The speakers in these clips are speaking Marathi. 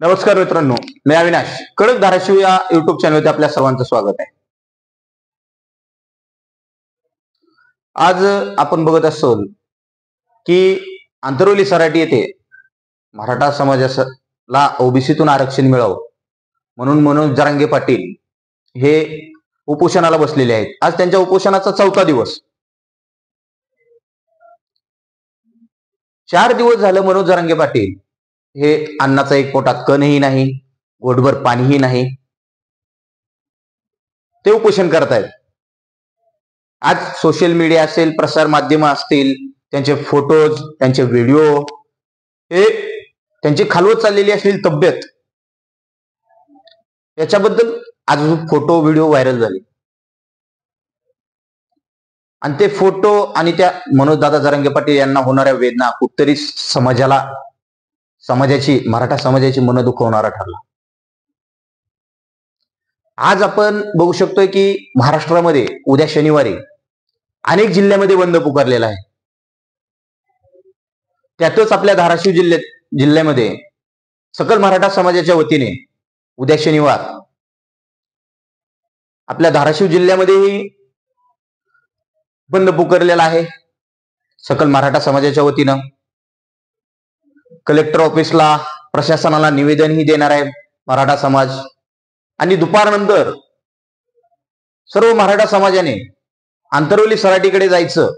नमस्कार मित्रांनो, मी अविनाश. कडक धाराशिव या युट्यूब चॅनलवरती आपल्या सर्वांचं स्वागत आहे. आज आपण बघत असतो की आंतरवली सराटी येथे मराठा समाजाला ओबीसीतून आरक्षण मिळावं म्हणून मनोज जरांगे पाटील हे उपोषणाला बसलेले आहेत. आज त्यांच्या उपोषणाचा 4था दिवस. 4 दिवस झालं मनोज जरांगे पाटील हे अन्नाचा एक पोटात कणही नाही, घोटभर पाणीही नाही, ते उपोषण करतायत. आज सोशल मीडिया असेल, प्रसार माध्यम असतील, त्यांचे फोटोज, त्यांचे व्हिडिओ, हे त्यांची खालवत चाललेली असलेली तब्येत याच्याबद्दल आज फोटो व्हिडिओ व्हायरल झाले. आणि ते फोटो आणि त्या मनोज दादा जरांगे पाटील यांना होणाऱ्या वेदना कुठतरी मराठा समाजाची मन दुखवणारा ठरला. आज आपण बघू शकतोय की महाराष्ट्रामध्ये उद्या शनिवारी अनेक जिल्ह्यामध्ये बंद पुकारलेला आहे. त्यातच आपल्या धाराशिव जिल्ह्यामध्ये सकल मराठा समाजाच्या वतीने उद्या शनिवार आपल्या धाराशिव जिल्ह्यामध्येही बंद पुकारलेला आहे. सकल मराठा समाजाच्या वतीनं कलेक्टर ऑफिसला, प्रशासनाला निवेदनही देणार आहे मराठा समाज. आणि दुपारनंतर सर्व मराठा समाजाने आंतरवली सराटीकडे जायचं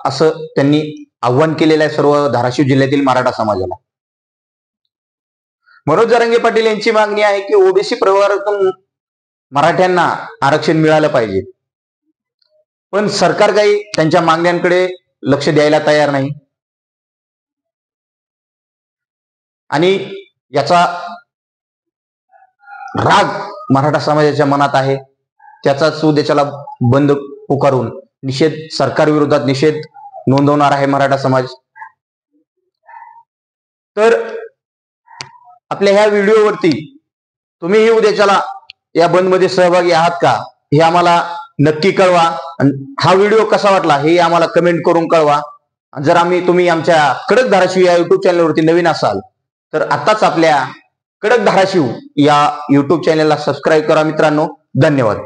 असं त्यांनी आव्हान केलेलं आहे सर्व धाराशिव जिल्ह्यातील मराठा समाजाला. मनोज जरांगे पाटील यांची मागणी आहे की ओबीसी प्रवर्गातून मराठ्यांना आरक्षण मिळालं पाहिजे, पण सरकार काही त्यांच्या मागण्यांकडे लक्ष द्यायला तयार नाही. आणि याचा राग मराठा समाजाच्या मनात आहे. त्याचाच उद्याच्याला बंद पुकारून सरकार विरोधात निषेध नोंदवणार आहे मराठा समाज. तर आपल्या ह्या व्हिडिओवरती तुम्हीही उद्याच्याला या बंद मध्ये सहभागी आहात का हे आम्हाला नक्की कळवा. हा व्हिडिओ कसा वाटला हे आम्हाला कमेंट करून कळवा. जर तुम्ही आमच्या कडक धाराशिव या युट्यूब चॅनलवरती नवीन असाल तर आताच आपल्या कडक धाराशिव या युट्यूब चॅनलला सबस्क्राईब करा मित्रांनो. धन्यवाद.